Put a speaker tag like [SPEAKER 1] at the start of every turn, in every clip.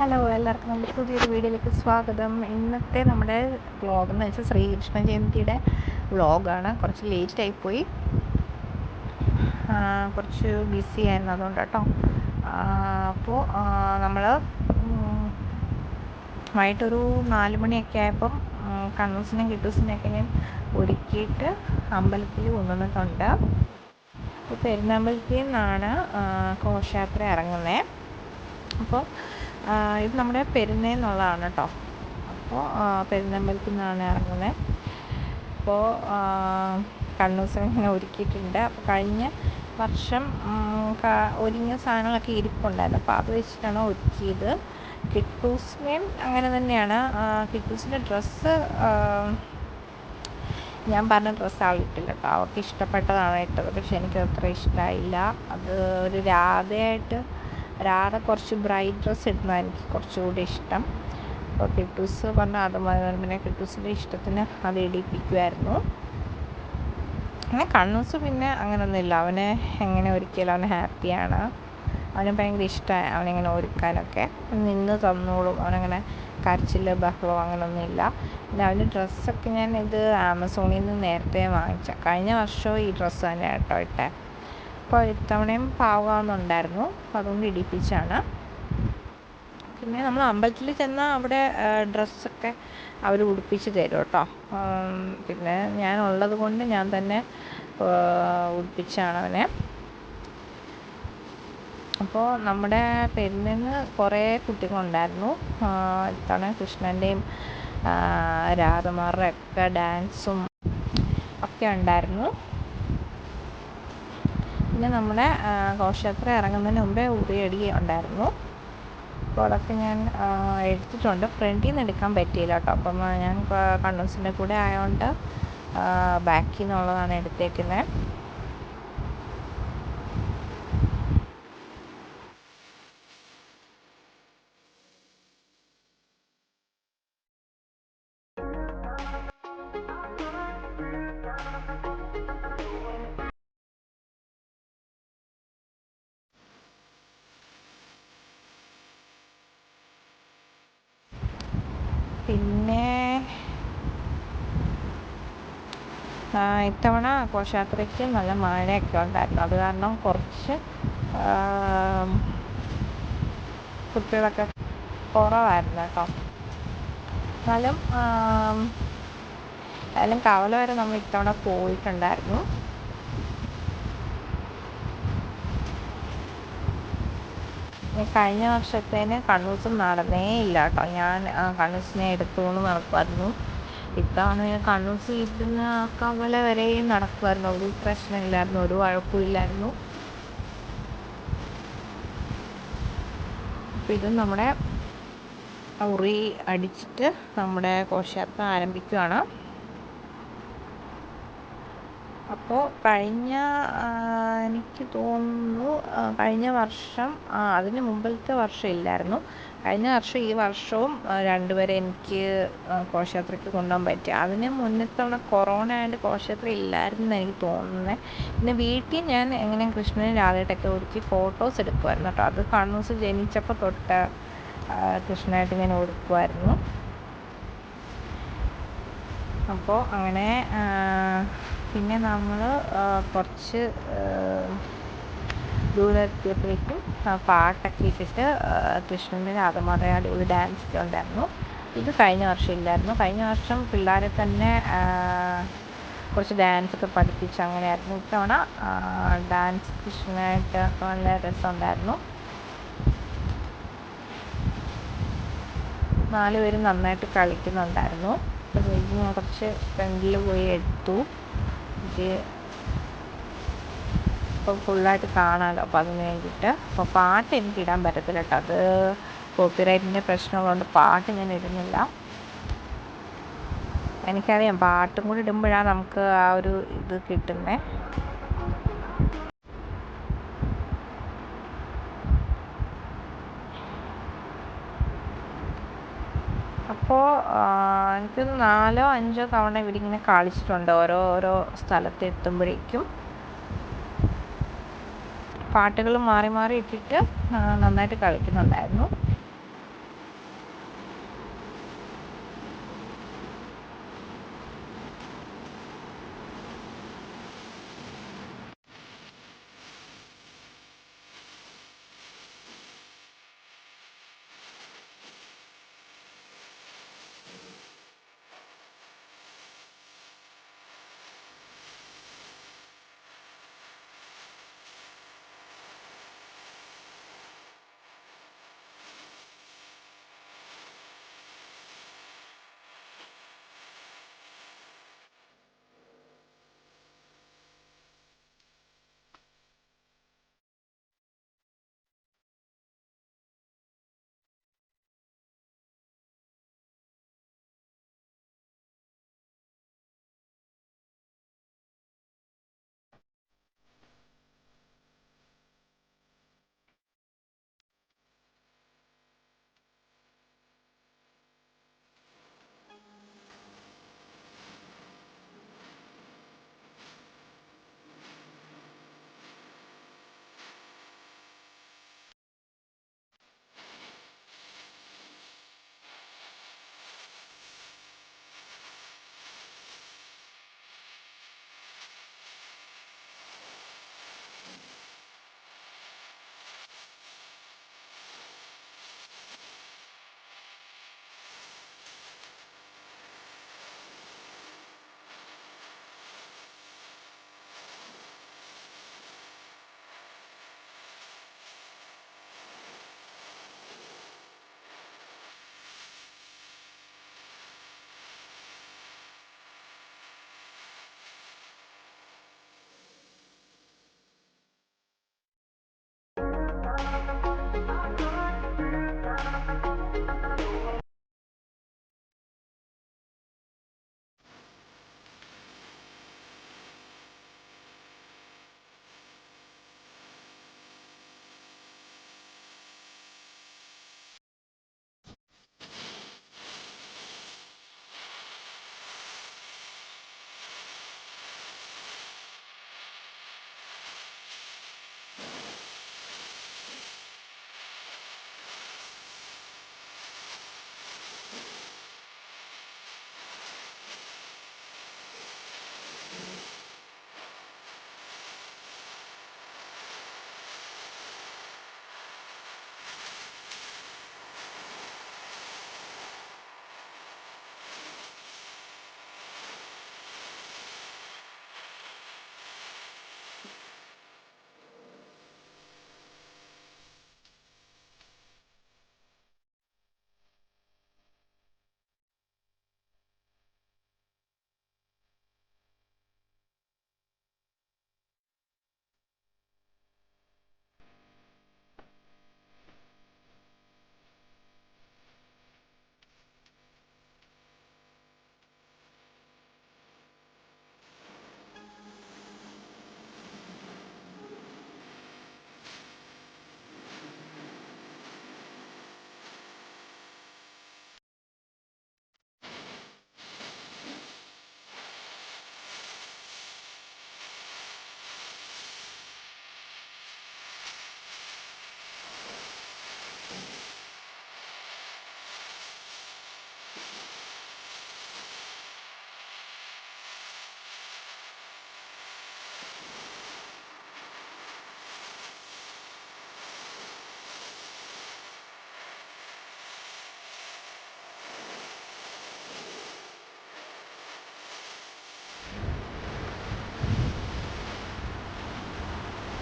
[SPEAKER 1] Hello, എല്ലാവർക്കും നമ്മുടെ പുതിയൊരു വീഡിയോയിലേക്ക് സ്വാഗതം. ഇന്നത്തെ നമ്മുടെ വ്ളോഗ് എന്ന് വെച്ചാൽ ശ്രീകൃഷ്ണ ജയന്തിയുടെ വ്ളോഗാണ്. കുറച്ച് ലേറ്റായിപ്പോയി, കുറച്ച് ബിസി ആയിരുന്നു, അതുകൊണ്ട് കേട്ടോ. അപ്പോൾ നമ്മൾ വൈകിട്ടൊരു 4 മണിയൊക്കെ ആയപ്പം കണ്ണൂസിനെയും കിട്ടൂസിനെയൊക്കെ ഞാൻ ഒരുക്കിയിട്ട് അമ്പലത്തിൽ കൊണ്ടുവന്നിട്ടുണ്ട്. അപ്പോൾ പെരുന്നാമ്പലത്തിൽ നിന്നാണ് ഘോഷയാത്ര ഇറങ്ങുന്നത്. അപ്പോൾ ഇത് നമ്മുടെ പെരുന്നേന്നുള്ളതാണ് കേട്ടോ. അപ്പോൾ പെരുന്നമ്പലത്തിൽ നിന്നാണ് ഇറങ്ങുന്നത്. അപ്പോൾ കണ്ണൂസിനെ ഇങ്ങനെ ഒരുക്കിയിട്ടുണ്ട്. അപ്പോൾ കഴിഞ്ഞ വർഷം ഒരുങ്ങിയ സാധനങ്ങളൊക്കെ ഇരിപ്പുണ്ടായിരുന്നു, അപ്പോൾ അത് വെച്ചിട്ടാണ് ഒരുക്കിയത്. കിട്ടൂസിനെയും അങ്ങനെ തന്നെയാണ്. കിട്ടൂസിൻ്റെ ഡ്രസ്സ് ഞാൻ പറഞ്ഞ ഡ്രസ്സ് ആളിട്ടില്ല കേട്ടോ. അവർക്ക് ഇഷ്ടപ്പെട്ടതാണ് ഇട്ടത്, പക്ഷെ എനിക്ക് അത്ര ഇഷ്ടമായില്ല. അത് ഒരു രാധ കുറച്ച് ബ്രൈറ്റ് ഡ്രസ്സ് ഇടുന്നതാണ് എനിക്ക് കുറച്ചുകൂടി ഇഷ്ടം. അപ്പോൾ കിട്ടൂസ് പറഞ്ഞാൽ അത് പിന്നെ കിട്ടൂസിൻ്റെ ഇഷ്ടത്തിന് അത് ഇടിപ്പിക്കുമായിരുന്നു. അങ്ങനെ കണ്ണൂസ് പിന്നെ അങ്ങനെയൊന്നുമില്ല, അവനെ എങ്ങനെ ഒരുക്കിയാലും അവന് ഹാപ്പിയാണ്. അവന് ഭയങ്കര ഇഷ്ടമായി അവനെങ്ങനെ ഒരുക്കാനൊക്കെ. നിന്ന് തന്നോളും, അവനങ്ങനെ കരച്ചിൽ ബഹളോ അങ്ങനെയൊന്നുമില്ല. പിന്നെ അവൻ്റെ ഡ്രസ്സൊക്കെ ഞാൻ ഇത് ആമസോണിൽ നിന്ന് നേരത്തെ വാങ്ങിച്ച, കഴിഞ്ഞ വർഷവും ഈ ഡ്രസ്സ് തന്നെ കേട്ടോ ഇട്ടേ. അപ്പോൾ ഇത്തവണയും പാകാമെന്നുണ്ടായിരുന്നു, അപ്പോൾ അതുകൊണ്ട് ഇടിപ്പിച്ചാണ്. പിന്നെ നമ്മൾ അമ്പലത്തിൽ ചെന്നാൽ അവിടെ ഡ്രസ്സൊക്കെ അവർ ഉടുപ്പിച്ച് തരും കേട്ടോ. പിന്നെ ഞാൻ ഉള്ളത് കൊണ്ട് ഞാൻ തന്നെ ഉടുപ്പിച്ചാണ് അവനെ. അപ്പോൾ നമ്മുടെ പെരുന്നിന് കുറേ കുട്ടികളുണ്ടായിരുന്നു. ഇത്തവണ കൃഷ്ണൻ്റെയും രാധമാരുടെ ഒക്കെ ഡാൻസും ഒക്കെ ഉണ്ടായിരുന്നു. പിന്നെ നമ്മുടെ ഘോഷയാത്ര ഇറങ്ങുന്നതിന് മുമ്പേ ഉറിയടി ഉണ്ടായിരുന്നു. അപ്പോൾ അതൊക്കെ ഞാൻ എടുത്തിട്ടുണ്ട്. ഫ്രണ്ടിൽ നിന്ന് എടുക്കാൻ പറ്റിയില്ല കേട്ടോ. അപ്പം ഞാൻ കണ്ണൂസിൻ്റെ കൂടെ ആയതുകൊണ്ട് ബാക്കിൽ നിന്നുള്ളതാണ് എടുത്തേക്കുന്നത്. പിന്നെ ഇത്തവണ ഘോഷയാത്രയ്ക്ക് നല്ല മഴയൊക്കെ ഉണ്ടായിരുന്നു. അത് കാരണം കുറച്ച് കുട്ടികളൊക്കെ കുറവായിരുന്നു കേട്ടോ. എന്നാലും കവല വരെ നമ്മൾ ഇത്തവണ പോയിട്ടുണ്ടായിരുന്നു. കഴിഞ്ഞ വർഷത്തേന് കണ്ണൂസിൽ നടന്നേ ഇല്ല കേട്ടോ. ഞാൻ കണ്ണൂസിനെ എടുത്തുകൊണ്ട് നടക്കുമായിരുന്നു. ഇത്തവണ കണ്ണൂസ് ഇരുന്ന് കവല വരെയും നടക്കുമായിരുന്നു. ഒരു പ്രശ്നമില്ലായിരുന്നു, ഒരു കുഴപ്പമില്ലായിരുന്നു. അപ്പോൾ ഇത് നമ്മുടെ ഉറി അടിച്ചിട്ട് നമ്മുടെ ഘോഷയാത്ര ആരംഭിക്കുകയാണ്. അപ്പോൾ എനിക്ക് തോന്നുന്നു കഴിഞ്ഞ വർഷം അതിന് മുമ്പത്തെ വർഷം ഇല്ലായിരുന്നു. കഴിഞ്ഞ വർഷം ഈ വർഷവും രണ്ടുപേരെ എനിക്ക് ഘോഷയാത്രയ്ക്ക് കൊണ്ടുപോകാൻ പറ്റി. അതിന് മുന്നത്തവണ കൊറോണ ആയതുകൊണ്ട് ഘോഷയാത്ര ഇല്ലായിരുന്നു എനിക്ക് തോന്നുന്നത്. പിന്നെ വീട്ടിൽ ഞാൻ എങ്ങനെ കൃഷ്ണനും രാധയായിട്ടൊക്കെ ഒരുക്കി ഫോട്ടോസ് എടുക്കുമായിരുന്നു കേട്ടോ. അത് കണ്ണൂസ് ജനിച്ചപ്പോൾ തൊട്ട് കൃഷ്ണനായിട്ട് ഞാൻ ഒരുക്കുമായിരുന്നു. അപ്പോൾ അങ്ങനെ പിന്നെ നമ്മൾ കുറച്ച് ദൂരെ എത്തിയപ്പോഴേക്കും പാട്ടൊക്കെ ഇട്ടിട്ട് കൃഷ്ണൻ്റെ രാധമാരുടെ ഒരു ഡാൻസ് ഒക്കെ ഉണ്ടായിരുന്നു. ഇത് കഴിഞ്ഞ വർഷം ഇല്ലായിരുന്നു. കഴിഞ്ഞ വർഷം പിള്ളേരെ തന്നെ കുറച്ച് ഡാൻസൊക്കെ പഠിപ്പിച്ച് അങ്ങനെയായിരുന്നു. ഇത്തവണ ഡാൻസ് കൃഷ്ണനായിട്ട് നല്ല രസമുണ്ടായിരുന്നു. 4 പേരും നന്നായിട്ട് കളിക്കുന്നുണ്ടായിരുന്നു. അപ്പോൾ ഞാൻ കുറച്ച് ഫ്രണ്ടിൽ പോയി എടുത്തു. ഇപ്പോൾ ഫുള്ളായിട്ട് കാണാമല്ലോ, അപ്പോൾ അതിന് വേണ്ടിയിട്ട്. അപ്പോൾ പാട്ട് എനിക്ക് ഇടാൻ പറ്റത്തില്ല കേട്ടോ. അത് കോപ്പിറൈറ്റിൻ്റെ പ്രശ്നമുള്ളതുകൊണ്ട് പാട്ട് ഞാൻ ഇടുന്നില്ല. എനിക്കറിയാം പാട്ടും കൂടി ഇടുമ്പോഴാണ് നമുക്ക് ആ ഒരു ഇത് കിട്ടുന്നത്. അപ്പോൾ എനിക്കൊന്ന് 4-5 തവണ ഇവരിങ്ങനെ കളിച്ചിട്ടുണ്ട് ഓരോ സ്ഥലത്ത് എത്തുമ്പോഴേക്കും. പാട്ടുകൾ മാറി മാറി ഇട്ടിട്ട് നന്നായിട്ട് കളിക്കുന്നുണ്ടായിരുന്നു.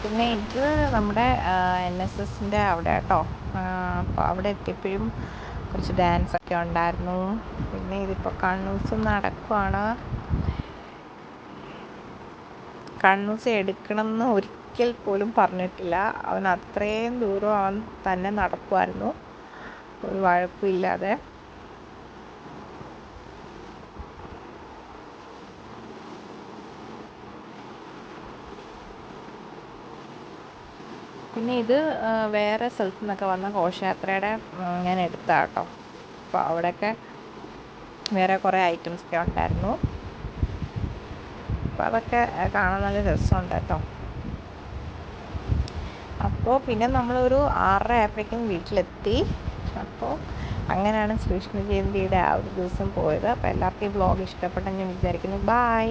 [SPEAKER 1] പിന്നെ ഇത് നമ്മുടെ NSSൻ്റെ അവിടെ കേട്ടോ. അപ്പോൾ അവിടെ എത്തിയപ്പോഴും കുറച്ച് ഡാൻസൊക്കെ ഉണ്ടായിരുന്നു. പിന്നെ ഇതിപ്പോൾ കണ്ണൂസ് നടക്കുവാണ്. കണ്ണൂസ് എടുക്കണം എന്ന് ഒരിക്കൽ പോലും പറഞ്ഞിട്ടില്ല. അവൻ അത്രയും ദൂരം അവൻ തന്നെ നടക്കുമായിരുന്നു, ഒരു വഴക്കുമില്ലാതെ. പിന്നെ ഇത് വേറെ സ്ഥലത്തു നിന്നൊക്കെ വന്ന ഘോഷയാത്രയുടെ ഞാൻ എടുത്ത കേട്ടോ. അപ്പോൾ അവിടെയൊക്കെ വേറെ കുറേ ഐറ്റംസൊക്കെ ഉണ്ടായിരുന്നു. അപ്പോൾ അതൊക്കെ കാണാൻ നല്ല രസമുണ്ട് കേട്ടോ. അപ്പോൾ പിന്നെ നമ്മളൊരു 6:30 ആയപ്പോഴേക്കും വീട്ടിലെത്തി. അപ്പോൾ അങ്ങനെയാണ് ശ്രീകൃഷ്ണ ജയന്തിയുടെ ആ ഒരു ദിവസം പോയത്. അപ്പോൾ എല്ലാവർക്കും ഈ വ്ളോഗ് ഇഷ്ടപ്പെട്ടെന്ന് ഞാൻ വിചാരിക്കുന്നു. ബൈ.